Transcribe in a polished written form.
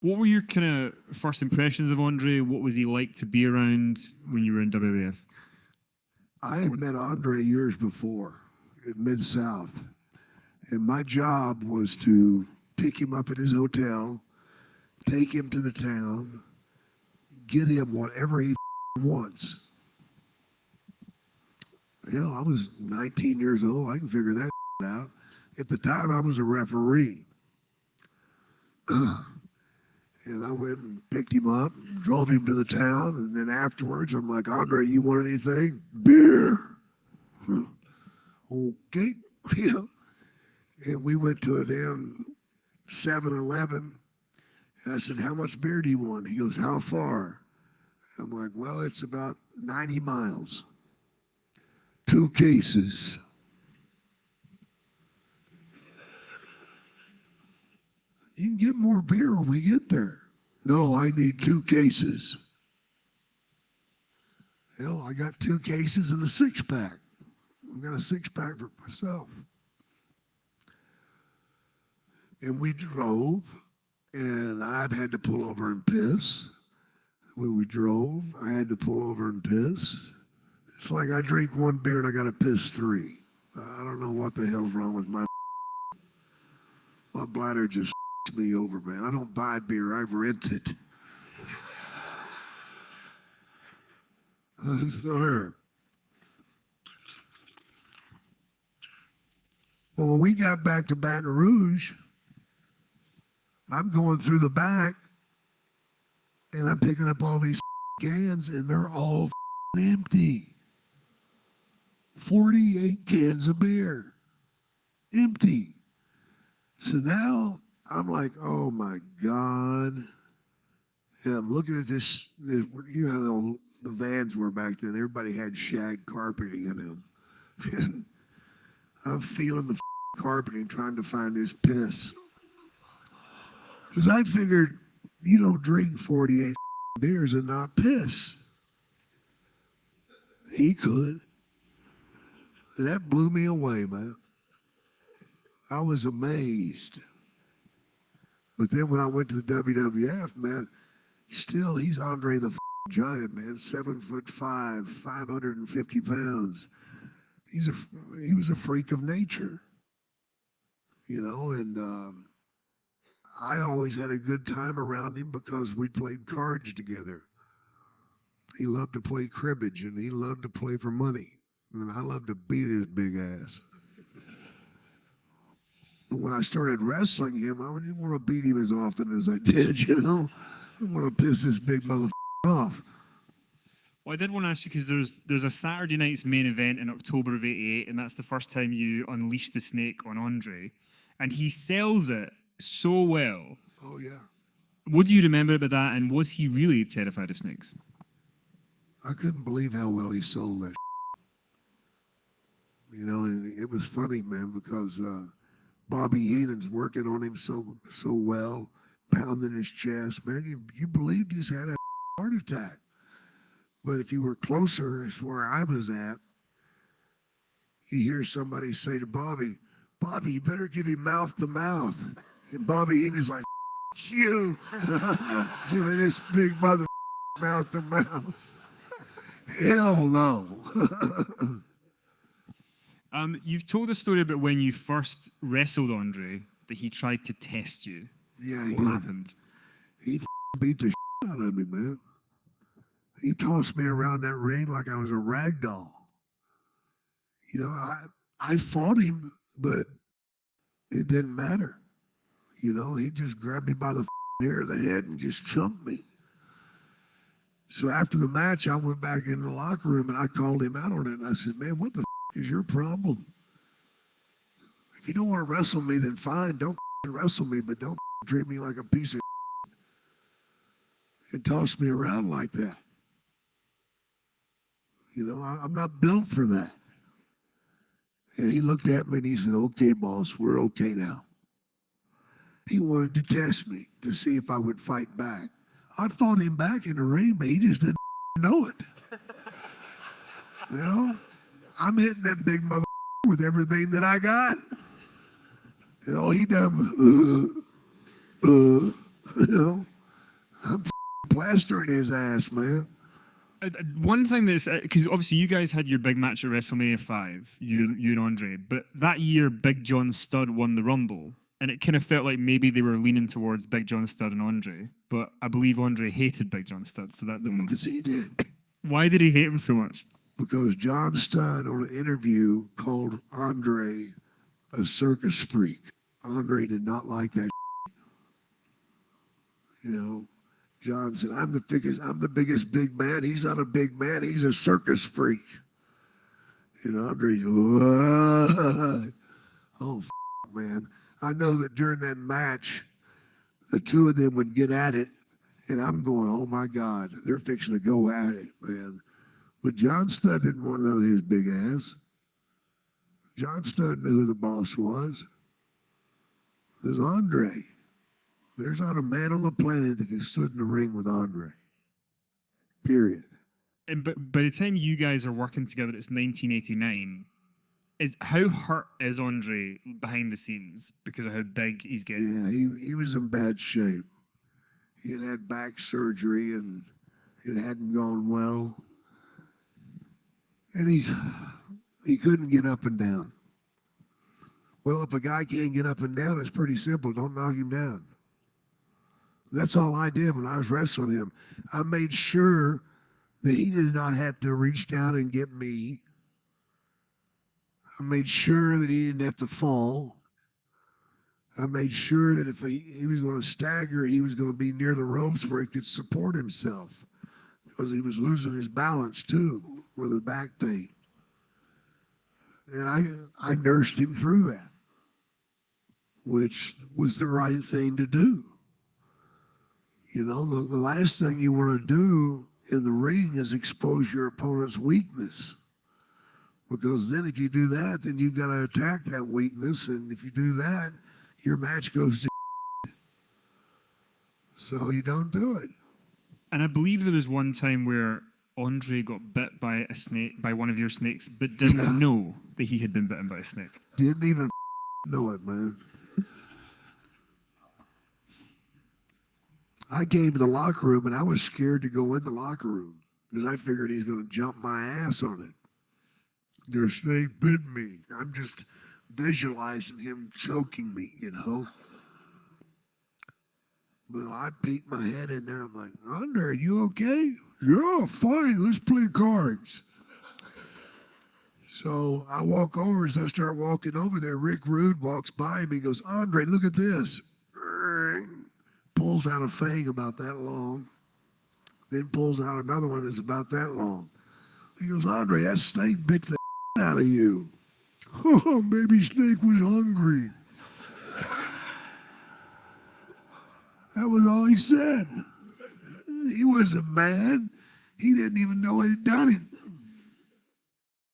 What were your kind of first impressions of Andre? What was he like to be around when you were in WWF? I had met Andre years before in Mid-South, and my job was to pick him up at his hotel, take him to the town, get him whatever he wants. Hell, I was 19 years old. I can figure that out. At the time, I was a referee. And I went and picked him up, drove him to the town, and then afterwards, I'm like, Andre, you want anything? Beer. Okay. You know, and we went to a damn 7-Eleven, and I said, how much beer do you want? He goes, how far? I'm like, well, it's about 90 miles. 2 cases. You can get more beer when we get there. No, I need 2 cases. Hell, I got 2 cases and a 6-pack. I've got a 6-pack for myself. And we drove, and I had to pull over and piss. When we drove, I had to pull over and piss. It's like I drink 1 beer and I got to piss 3. I don't know what the hell's wrong with my bladder just me over, man. I don't buy beer, I rent it. So here. Well, when we got back to Baton Rouge, I'm going through the back and I'm picking up all these cans and they're all empty. 48 cans of beer. Empty. So now I'm like, oh my God. And I'm looking at this, you know, the vans were back then. Everybody had shag carpeting in them. And I'm feeling the carpeting, trying to find his piss. Because I figured, you don't drink 48 beers and not piss. He could. That blew me away, man. I was amazed. But then when I went to the WWF, man, still he's Andre the Giant, man. 7'5", 550 pounds. He was a freak of nature, you know, and I always had a good time around him because we played cards together. He loved to play cribbage and he loved to play for money. And I loved to beat his big ass. When I started wrestling him, I didn't want to beat him as often as I did, you know? I want to piss this big motherfucker off. Well, I did want to ask you, because there's a Saturday night's main event in October of '88, and that's the first time you unleash the snake on Andre. And he sells it so well. Oh, yeah. What do you remember about that, and was he really terrified of snakes? I couldn't believe how well he sold that. You know, and it was funny, man, because Bobby Heenan's working on him so well, pounding his chest. Man, you believed he's had a heart attack. But if you were closer, it's where I was at, you hear somebody say to Bobby, Bobby, you better give him mouth to mouth. And Bobby Heenan's like, you, giving this big mother mouth to mouth. Hell no. You've told a story about when you first wrestled Andre, that he tried to test you. Yeah, what happened? He beat the out of me, man. He tossed me around that ring like I was a rag doll. You know, I fought him, but it didn't matter. You know, he just grabbed me by the hair of the head and just chunked me. So after the match, I went back in the locker room and I called him out on it. And I said, man, what the is your problem? If you don't want to wrestle me, then fine. Don't wrestle me, but don't treat me like a piece of and toss me around like that. You know, I'm not built for that. And he looked at me and he said, okay, boss, we're okay now. He wanted to test me to see if I would fight back. I fought him back in the ring, but he just didn't know it. You know, I'm hitting that big mother with everything that I got. And all he done was, you know. I'm plastering his ass, man. One thing that's because obviously you guys had your big match at WrestleMania 5, you and Andre, but that year Big John Studd won the Rumble, and it kind of felt like maybe they were leaning towards Big John Studd and Andre, but I believe Andre hated Big John Studd, so that didn't. Because he did. Why did he hate him so much? Because John Studd on an interview called Andre a circus freak. Andre did not like that. You know, John said, I'm the biggest big man. He's not a big man. He's a circus freak. And Andre's, what? Oh, man. I know that during that match, the two of them would get at it. And I'm going, oh, my God, they're fixing to go at it, man. But John Studd didn't want to know his big ass. John Studd knew who the boss was. It was Andre. There's not a man on the planet that can stood in the ring with Andre. Period. And but by the time you guys are working together, it's 1989. How hurt is Andre behind the scenes because of how big he's getting? Yeah, he was in bad shape. He had back surgery and it hadn't gone well. And he couldn't get up and down. Well, if a guy can't get up and down, it's pretty simple. Don't knock him down. That's all I did when I was wrestling him. I made sure that he did not have to reach down and get me. I made sure that he didn't have to fall. I made sure that if he was going to stagger, he was going to be near the ropes where he could support himself, because he was losing his balance too with the back thing. And I nursed him through that, which was the right thing to do. You know, the last thing you want to do in the ring is expose your opponent's weakness. Because then if you do that, then you've got to attack that weakness. And if you do that, your match goes to so you don't do it. And I believe there was one time where Andre got bit by a snake, by one of your snakes, but didn't know that he had been bitten by a snake. Didn't even know it, man. I came to the locker room and I was scared to go in the locker room because I figured he's going to jump my ass on it. Their snake bit me. I'm just visualizing him choking me, you know. Well, I peeked my head in there. I'm like, Andre, are you okay? Yeah, fine. Let's play cards. So I walk over. As I start walking over there, Rick Rude walks by me. He goes, Andre, look at this. Pulls out a fang about that long. Then pulls out another one that's about that long. He goes, Andre, that snake bit the out of you. Oh, maybe Snake was hungry. That was all he said. He wasn't mad. He didn't even know he'd done it.